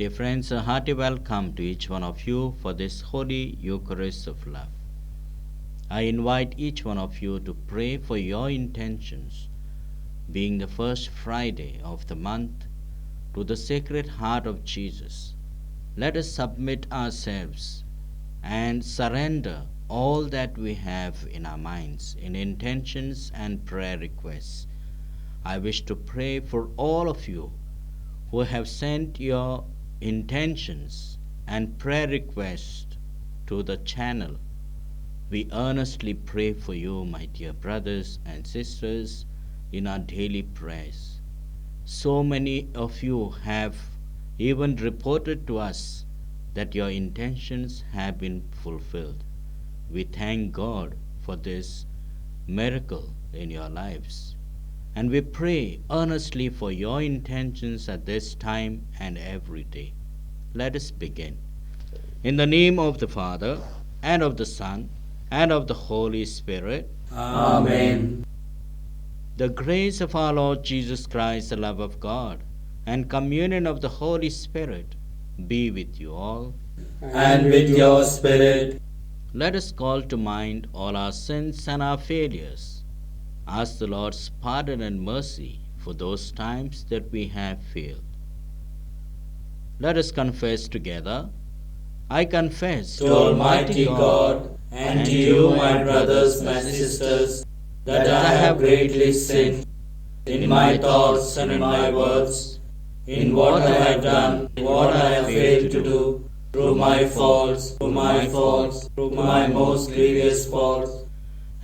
dear friends, a hearty welcome to each one of you for this Holy Eucharist of Love. I invite each one of you to pray for your intentions, being the first Friday of the month, to the Sacred Heart of Jesus. Let us submit ourselves and surrender all that we have in our minds, in intentions and prayer requests. I wish to pray for all of you who have sent your intentions and prayer requests to the channel. We earnestly pray for you, my dear brothers and sisters, in our daily prayers. So many of you have even reported to us that your intentions have been fulfilled. We thank God for this miracle in your lives. And we pray earnestly for your intentions at this time and every day. Let us begin. In the name of the Father, and of the Son, and of the Holy Spirit. Amen. The grace of our Lord Jesus Christ, the love of God, and communion of the Holy Spirit be with you all. And with your spirit. Let us call to mind all our sins and our failures. Ask the Lord's pardon and mercy for those times that we have failed. Let us confess together. I confess To Almighty God and to you, my brothers, my sisters, that I have greatly sinned in my thoughts and in my words, in what I have done, in what I have failed to do, through my faults, through my most grievous faults.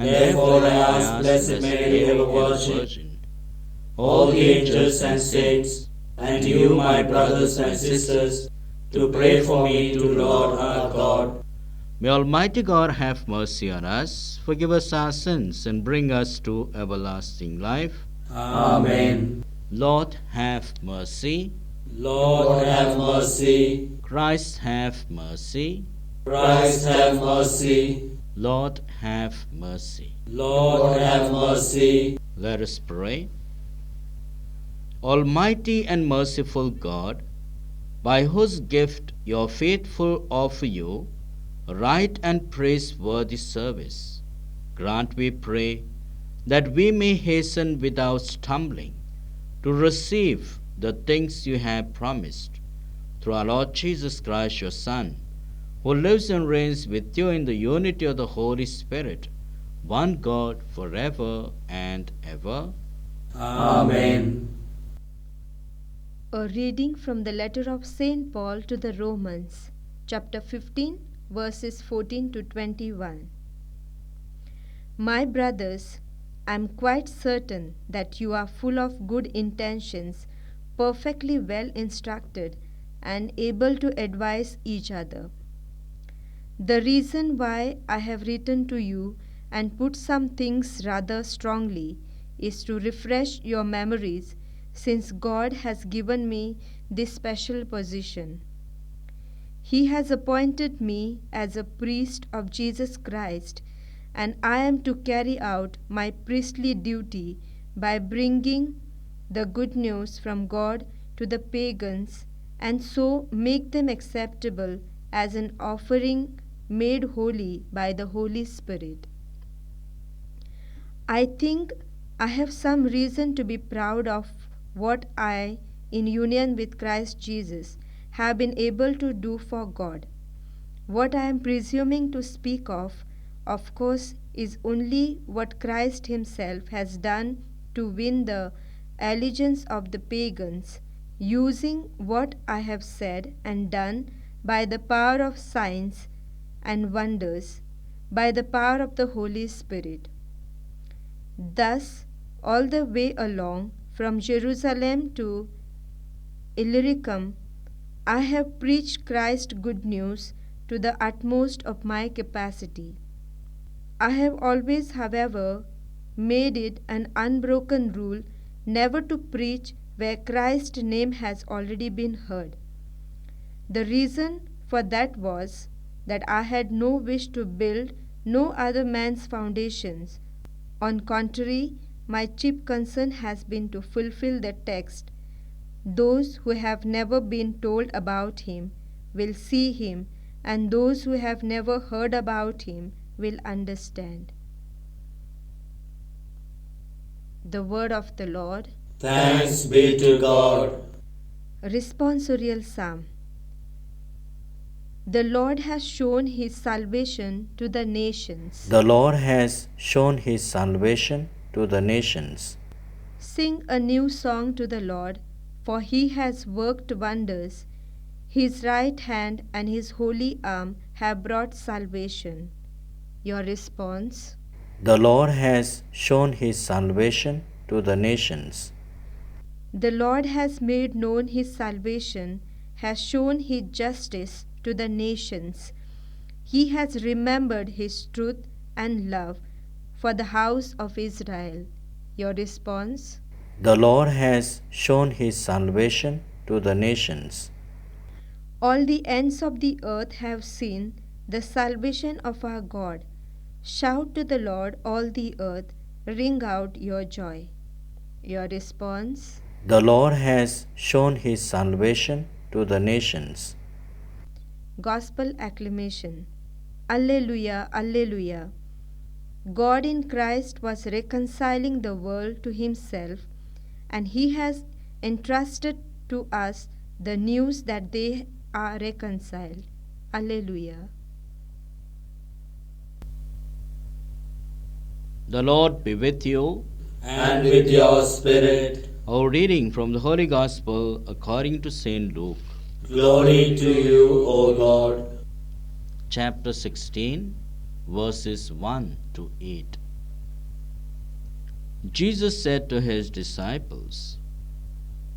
and Therefore I ask Blessed Mary, ever Virgin, all the angels and saints, and you, my brothers and sisters, to pray for me to Lord our God. May Almighty God have mercy on us, forgive us our sins, and bring us to everlasting life. Amen. Lord, have mercy. Lord, have mercy. Christ, have mercy. Christ, have mercy. Lord, have mercy. Lord, have mercy. Let us pray. Almighty and merciful God, by whose gift your faithful offer you right and praiseworthy service, grant, we pray, that we may hasten without stumbling to receive the things you have promised, through our Lord Jesus Christ, your Son, who lives and reigns with you in the unity of the Holy Spirit, one God, forever and ever. Amen. A reading from the letter of St. Paul to the Romans, chapter 15, verses 14 to 21. My brothers, I am quite certain that you are full of good intentions, perfectly well instructed, and able to advise each other. The reason why I have written to you and put some things rather strongly is to refresh your memories, since God has given me this special position. He has appointed me as a priest of Jesus Christ, and I am to carry out my priestly duty by bringing the good news from God to the pagans, and so make them acceptable as an offering made holy by the Holy Spirit. I think I have some reason to be proud of what I, in union with Christ Jesus, have been able to do for God. What I am presuming to speak of course, is only what Christ Himself has done to win the allegiance of the pagans, using what I have said and done by the power of signs and wonders, by the power of the Holy Spirit. Thus, all the way along from Jerusalem to Illyricum, I have preached Christ's good news to the utmost of my capacity. I have always, however, made it an unbroken rule never to preach where Christ's name has already been heard. The reason for that was that I had no wish to build no other man's foundations. On contrary, my chief concern has been to fulfill the text, Those who have never been told about him will see him, and those who have never heard about him will understand. The word of the Lord. Thanks be to God. Responsorial Psalm. The Lord has shown his salvation to the nations. The Lord has shown his salvation to the nations. Sing a new song to the Lord, for he has worked wonders. His right hand and his holy arm have brought salvation. Your response. The Lord has shown his salvation to the nations. The Lord has made known his salvation, has shown his justice to the nations. He has remembered his truth and love for the house of Israel. Your response. The Lord has shown his salvation to the nations. All the ends of the earth have seen the salvation of our God. Shout to the Lord, all the earth, ring out your joy. Your response. The Lord has shown his salvation to the nations. Gospel acclamation. Alleluia, Alleluia. God in Christ was reconciling the world to himself, and he has entrusted to us the news that they are reconciled. Alleluia. The Lord be with you. And with your spirit. Our reading from the Holy Gospel according to St. Luke. Glory to you, O God. Chapter 16, verses 1 to 8. Jesus said to his disciples,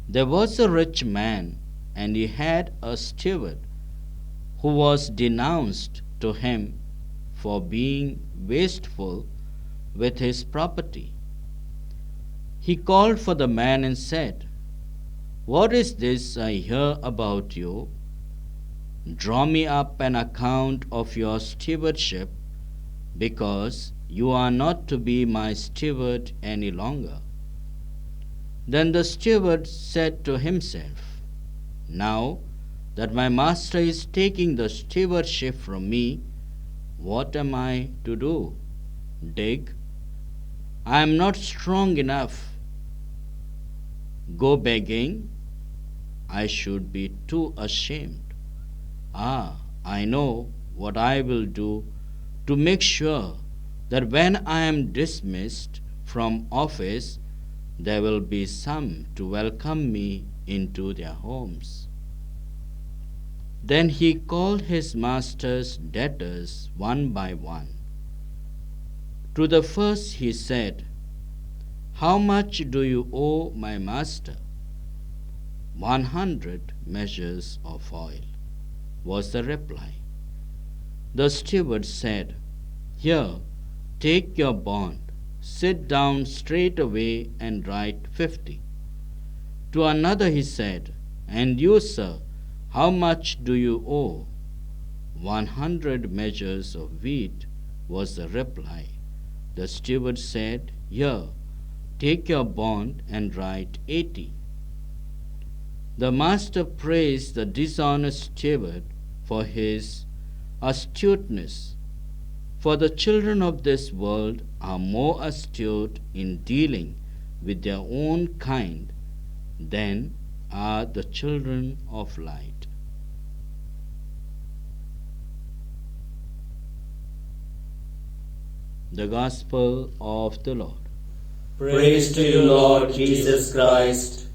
There was a rich man, and he had a steward who was denounced to him for being wasteful with his property. He called for the man and said, What is this I hear about you? Draw me up an account of your stewardship, because you are not to be my steward any longer. Then the steward said to himself, Now that my master is taking the stewardship from me, what am I to do? Dig? I am not strong enough. Go begging? I should be too ashamed. I know what I will do to make sure that when I am dismissed from office, there will be some to welcome me into their homes. Then he called his master's debtors one by one. To the first he said, How much do you owe my master? 100 measures of oil, was the reply. The steward said, Here, take your bond, sit down straightway and write 50. To another he said, And you, sir, how much do you owe? 100 measures of wheat, was the reply. The steward said, Here, take your bond and write 80. The master praised the dishonest steward for his astuteness. For the children of this world are more astute in dealing with their own kind than are the children of light. The Gospel of the Lord. Praise to you, Lord Jesus Christ.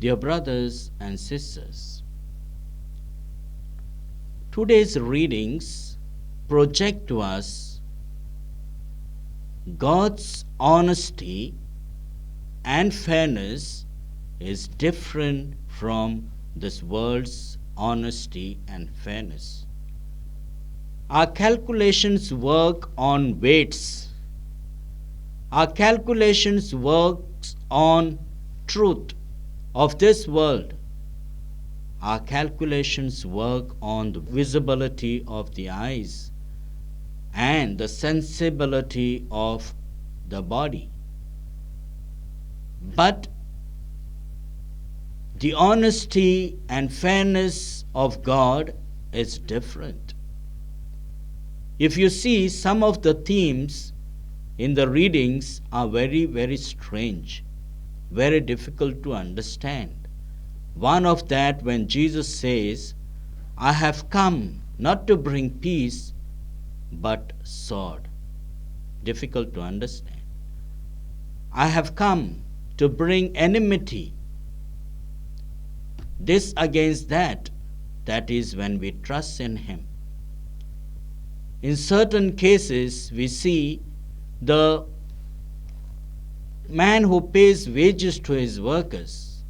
Dear brothers and sisters, today's readings project to us God's honesty and fairness is different from this world's honesty and fairness. Our calculations work on weights. Our calculations work on truth of this world. Our calculations work on the visibility of the eyes and the sensibility of the body. But The honesty and fairness of God is different. If you see, some of the themes in the readings are very, very strange, very difficult to understand. One of that, when Jesus says, I have come not to bring peace, but sword. Difficult to understand. I have come to bring enmity. This against that, that is when we trust in Him. In certain cases, we see the man who pays wages to his workers.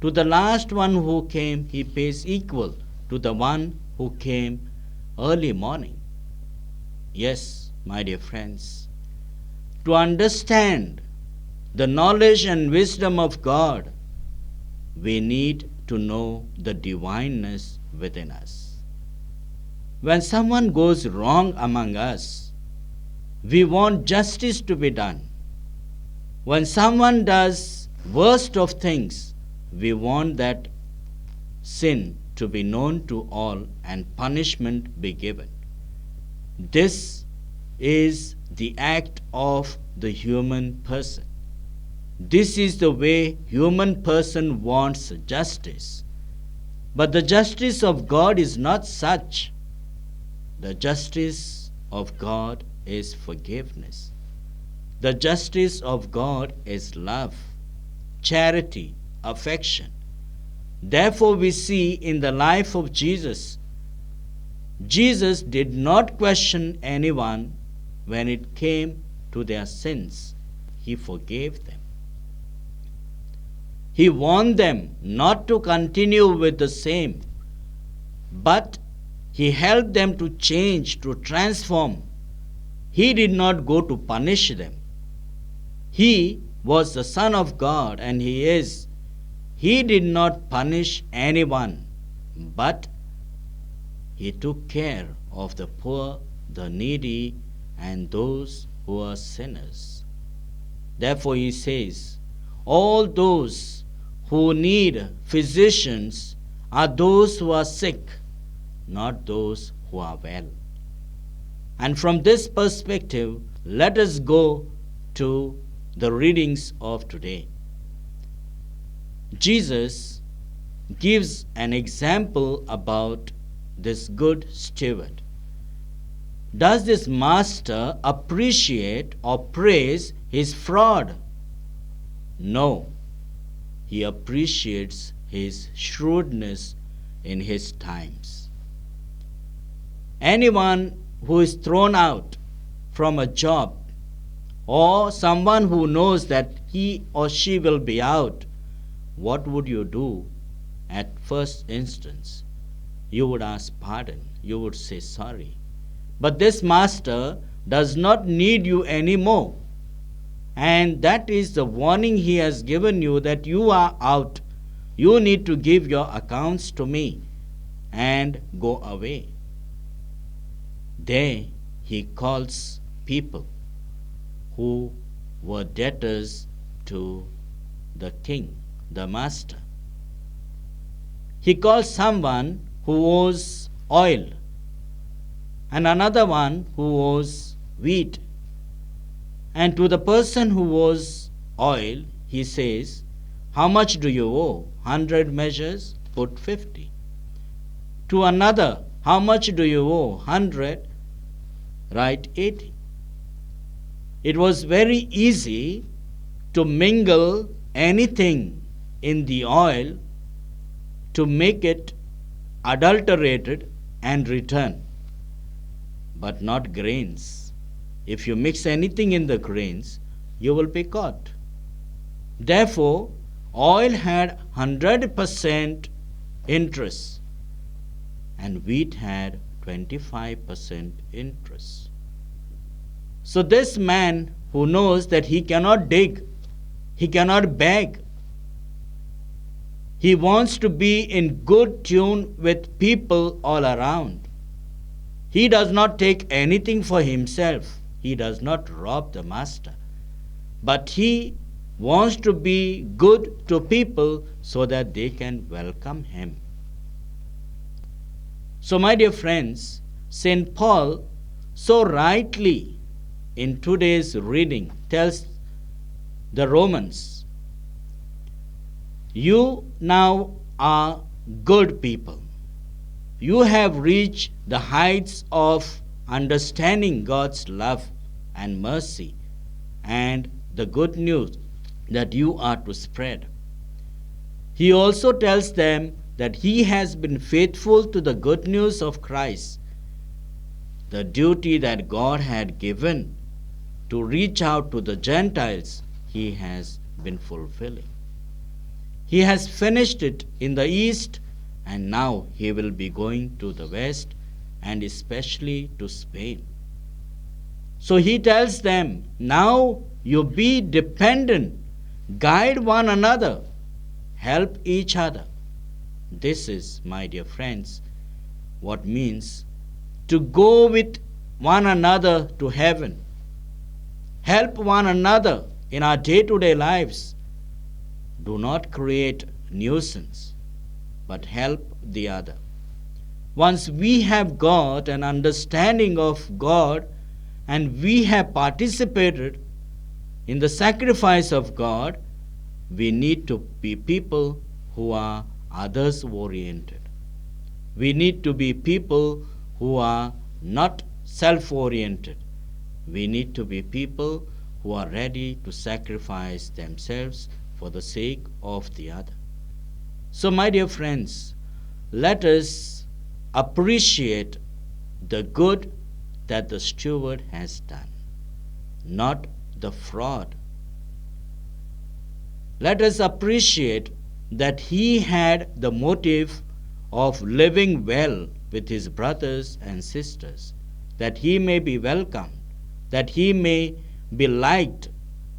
To the last one who came, he pays equal to the one who came early morning. Yes, my dear friends, to understand the knowledge and wisdom of God, we need to know the divineness within us. When someone goes wrong among us, we want justice to be done. When someone does worst of things, we want that sin to be known to all and punishment be given. This is the act of the human person. This is the way human person wants justice. But the justice of God is not such. The justice of God is forgiveness. The justice of God is love, charity, affection. Therefore, we see in the life of Jesus, Jesus did not question anyone when it came to their sins. He forgave them. He warned them not to continue with the same, but He helped them to change, to transform. He did not go to punish them. He was the Son of God, and He is. He did not punish anyone, but He took care of the poor, the needy, and those who are sinners. Therefore He says, all those who need physicians are those who are sick, not those who are well. And from this perspective, let us go to the readings of today. Jesus gives an example about this good steward. Does this master appreciate or praise his fraud? No. He appreciates his shrewdness in his times. Anyone who is thrown out from a job, or someone who knows that he or she will be out, what would you do at first instance? You would ask pardon. You would say sorry. But this master does not need you anymore. And that is the warning he has given you, that you are out. You need to give your accounts to me and go away. There he calls people who were debtors to the king, the master. He calls someone who owes oil, and another one who owes wheat. And to the person who owes oil, he says, how much do you owe? 100 measures? Put 50. To another, how much do you owe? 100? Write 80. It was very easy to mingle anything in the oil to make it adulterated and return, but not grains. If you mix anything in the grains, you will be caught. Therefore, oil had 100% interest and wheat had 25% interest. So this man who knows that he cannot dig, he cannot beg, he wants to be in good tune with people all around. He does not take anything for himself. He does not rob the master. But he wants to be good to people so that they can welcome him. So, my dear friends, St. Paul so rightly in today's reading tells the Romans, you now are good people. You have reached the heights of understanding God's love and mercy and the good news that you are to spread. He also tells them that he has been faithful to the good news of Christ, the duty that God had given to reach out to the Gentiles, he has been fulfilling. He has finished it in the east, and now he will be going to the west and especially to Spain. So he tells them, now you be dependent, guide one another, help each other. This is, my dear friends, what means to go with one another to heaven. Help one another in our day-to-day lives. Do not create nuisance, but help the other. Once we have got an understanding of God and we have participated in the sacrifice of God, we need to be people who are others oriented. We need to be people who are not self oriented. We need to be people who are ready to sacrifice themselves for the sake of the other. So, my dear friends, let us appreciate the good that the steward has done, not the fraud. Let us appreciate that he had the motive of living well with his brothers and sisters, that he may be welcomed, that he may be liked,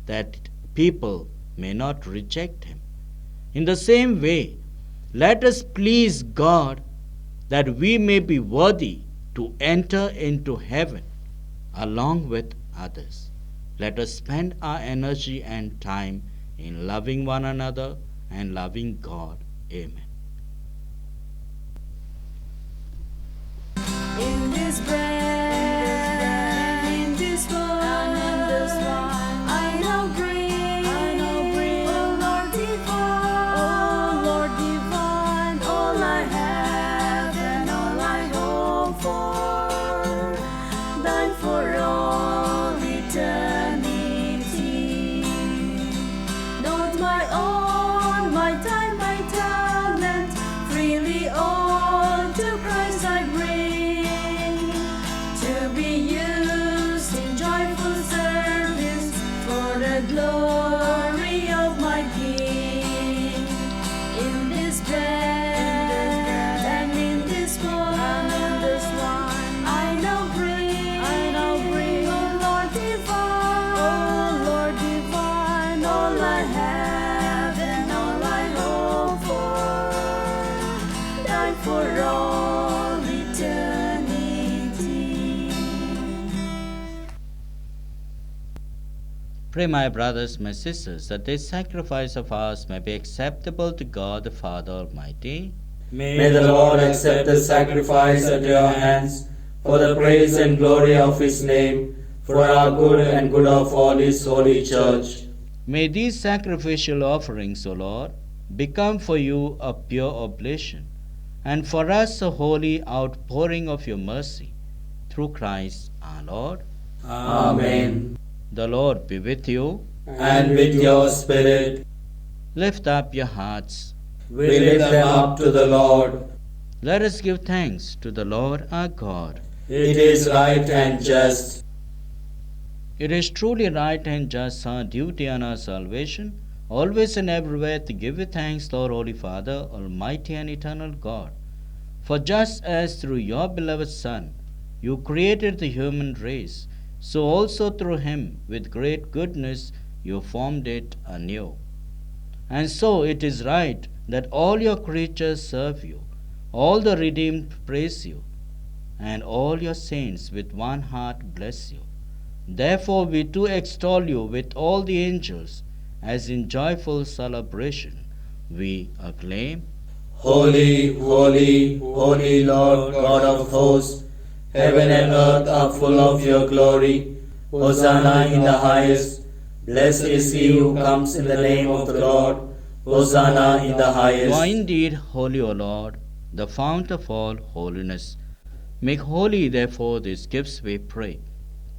that people may not reject him. In the same way, let us please God that we may be worthy to enter into heaven along with others. Let us spend our energy and time in loving one another and loving God. Amen. In this breath, in this one, I know bring, oh Lord divine, all I have and all I hope for, thine for all eternity. Not my own, my time, my talent, freely all to Christ I bring, to be used in joyful service for the glory of my King. In this breath and in this one, I now bring, oh Lord divine, all I have and all I hope for, thine for all eternity. Pray, my brothers, my sisters, that this sacrifice of ours may be acceptable to God the Father Almighty. May the Lord accept the sacrifice at your hands for the praise and glory of his name, for our good and good of all his holy church. May these sacrificial offerings, O Lord, become for you a pure oblation, and for us a holy outpouring of your mercy, through Christ our Lord. Amen. The Lord be with you. And with your spirit, Lift up your hearts. we lift them up to the Lord. Let us give thanks to the Lord our God. It is right and just. It is truly right and just, our duty and our salvation, always and everywhere to give you thanks, Lord, Holy Father, Almighty and eternal God. For just as through your beloved Son you created the human race, so also through him, with great goodness, you formed it anew. And so it is right that all your creatures serve you, all the redeemed praise you, and all your saints with one heart bless you. Therefore we too extol you with all the angels, as in joyful celebration we acclaim, Holy, holy, holy Lord God of hosts, heaven and earth are full of your glory. Hosanna in the highest. Blessed is he who comes in the name of the Lord. Hosanna in the You are highest. indeed holy, O Lord, the fount of all holiness. Make holy, therefore, these gifts, we pray,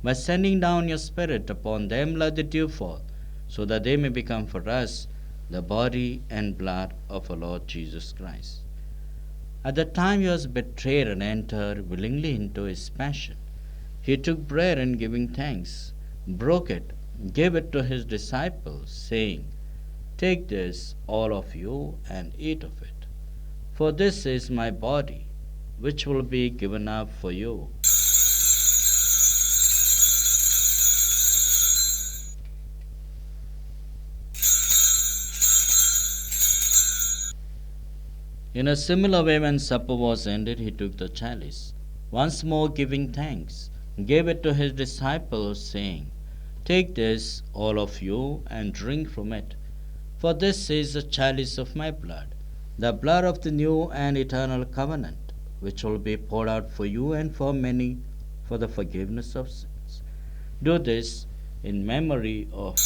by sending down your Spirit upon them like the dew fall, so that they may become for us the body and blood of our Lord Jesus Christ. At the time he was betrayed and entered willingly into his passion, he took bread and giving thanks, broke it, gave it to his disciples, saying, Take this, all of you, and eat of it. For this is my body, which will be given up for you. In a similar way, when supper was ended, he took the chalice, once more giving thanks, gave it to his disciples, saying, Take this, all of you, and drink from it. For this is the chalice of my blood, the blood of the new and eternal covenant, which will be poured out for you and for many for the forgiveness of sins. Do this in memory of me.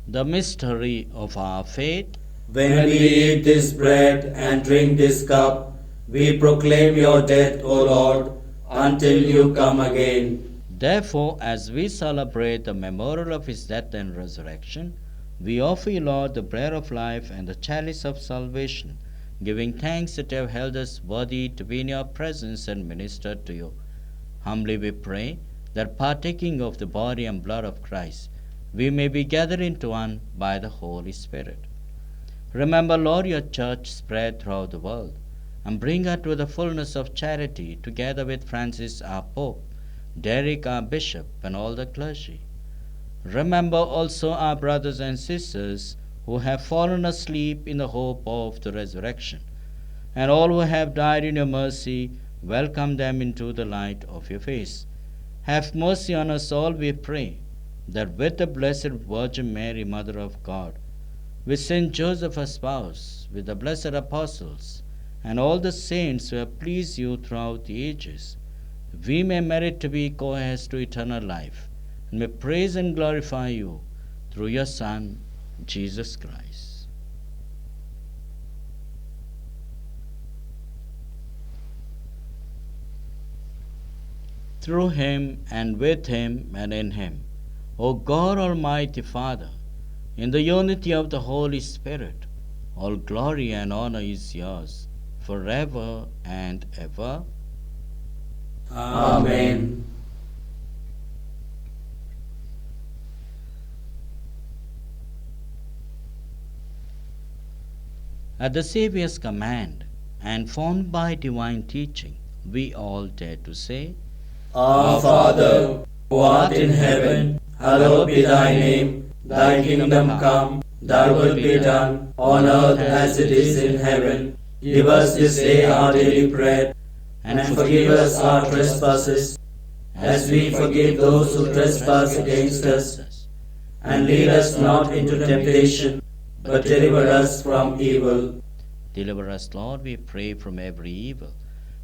The mystery of our faith. When we eat this bread and drink this cup, we proclaim your death, O Lord, until you come again. Therefore, as we celebrate the memorial of his death and resurrection, we offer you, Lord, the bread of life and the chalice of salvation, giving thanks that you have held us worthy to be in your presence and minister to you. Humbly we pray that partaking of the body and blood of Christ, we may be gathered into one by the Holy Spirit. Remember, Lord, your church spread throughout the world, and bring her to the fullness of charity, together with Francis our Pope, Derek our Bishop, and all the clergy. Remember also our brothers and sisters who have fallen asleep in the hope of the resurrection, and all who have died in your mercy, welcome them into the light of your face. Have mercy on us all, we pray, that with the Blessed Virgin Mary, Mother of God, with Saint Joseph her spouse, with the blessed apostles, and all the saints who have pleased you throughout the ages, we may merit to be co-heirs to eternal life, and may praise and glorify you through your Son, Jesus Christ. Through him, and with him, and in him, O God, Almighty Father, in the unity of the Holy Spirit, all glory and honor is yours, forever and ever. Amen. At the Saviour's command, and formed by divine teaching, we all dare to say, Our Father, who art in heaven, hallowed be thy name. Thy kingdom come, thy will be done, on earth as it is in heaven. Give us this day our daily bread, and forgive us our trespasses, as we forgive those who trespass against us. And lead us not into temptation, but deliver us from evil. Deliver us, Lord, we pray, from every evil.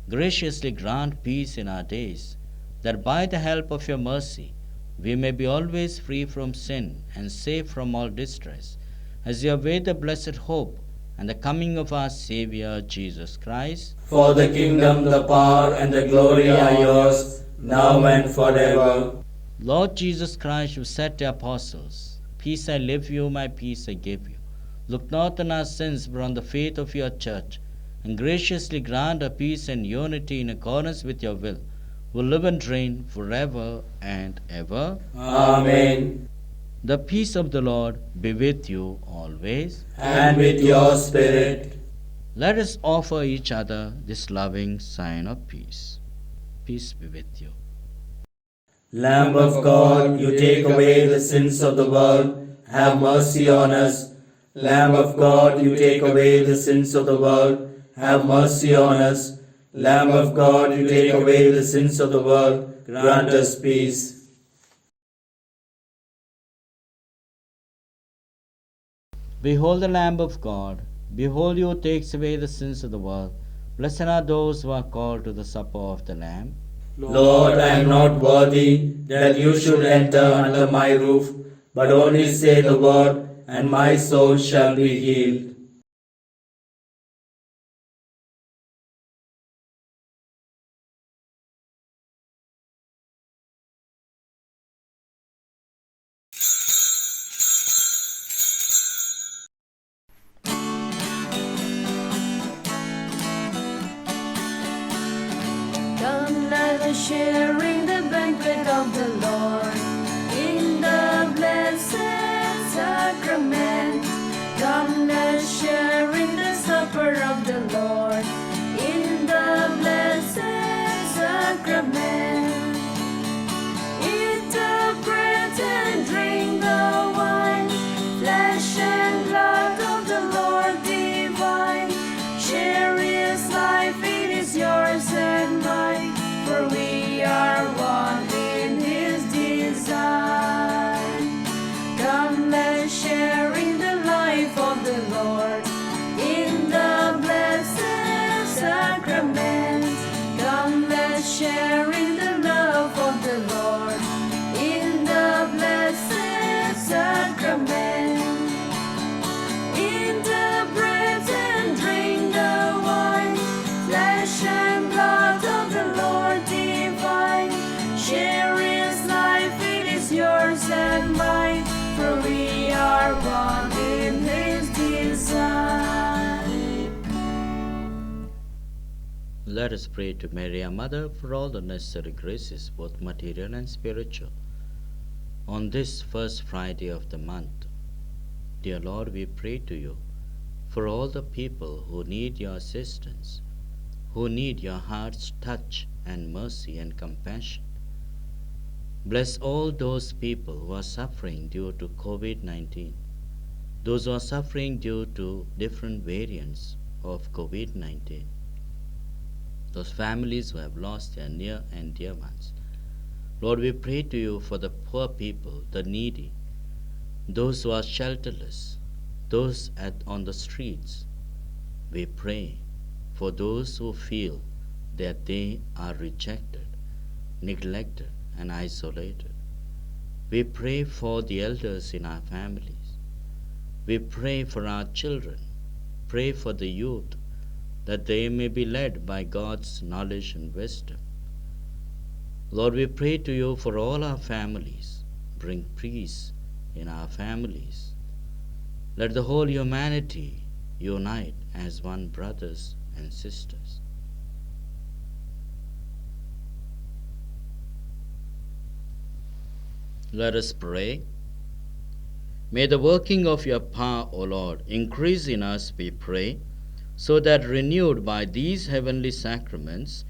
Graciously grant peace in our days, that by the help of your mercy we may be always free from sin and safe from all distress, as you await the blessed hope and the coming of our Saviour Jesus Christ. For the kingdom, the power, and the glory are yours, now and forever. Lord Jesus Christ, you said to your apostles, Peace I leave you, my peace I give you. Look not on our sins, but on the faith of your church, and graciously grant her peace and unity in accordance with your will, who live and reign forever and ever. Amen. The peace of the Lord be with you always. And with your spirit. Let us offer each other this loving sign of peace. Peace be with you. Lamb of God, you take away the sins of the world, have mercy on us. Lamb of God, you take away the sins of the world, have mercy on us. Lamb of God, you take away the sins of the world, grant us peace. Behold the Lamb of God. Behold, you takes away the sins of the world. Blessed are those who are called to the supper of the Lamb. Lord, I am not worthy that you should enter under my roof, but only say the word, and my soul shall be healed. Come, let us sharing the banquet of the Lord in the blessed sacrament. Come, let us sharing the supper of the Lord in the blessed sacrament. Eat the bread and drink the wine, flesh and blood of the Lord divine. Share His life, it is yours and mine, for we are one in His design. Come, let's share in the life of the Lord in the blessed sacrament. Come, let's share in the love of the Lord in the blessed sacrament. Eat the bread and drink the wine, flesh and blood of the Lord divine. Share His life, it is yours and mine, for we are one in His design. Let us pray to Mary, our Mother, for all the necessary graces, both material and spiritual. On this first Friday of the month, dear Lord, we pray to you for all the people who need your assistance, who need your heart's touch and mercy and compassion. Bless all those people who are suffering due to COVID-19, those who are suffering due to different variants of COVID-19, those families who have lost their near and dear ones. Lord, we pray to you for the poor people, the needy, those who are shelterless, those on the streets. We pray for those who feel that they are rejected, neglected, and isolated. We pray for the elders in our families. We pray for our children. Pray for the youth, that they may be led by God's knowledge and wisdom. Lord, we pray to you for all our families. Bring peace in our families. Let the whole humanity unite as one, brothers and sisters. Let us pray. May the working of your power, O Lord, increase in us, we pray, so that renewed by these heavenly sacraments,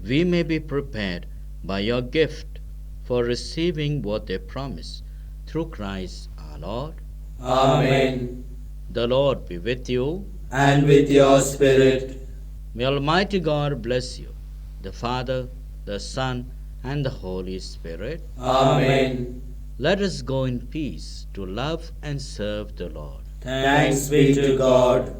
we may be prepared by your gift for receiving what they promise, through Christ our Lord. Amen. The Lord be with you. And with your spirit. May Almighty God bless you, the Father, the Son, and the Holy Spirit. Amen. Let us go in peace to love and serve the Lord. Thanks be to God.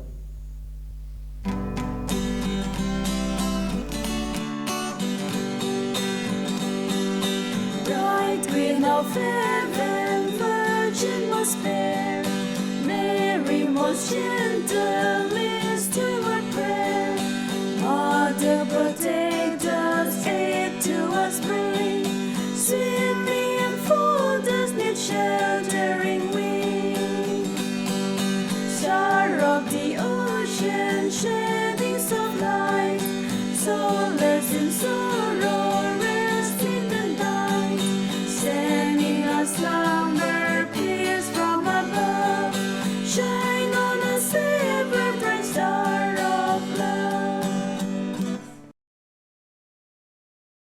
Bright Queen of Heaven, Virgin most fair, Mary most gentle,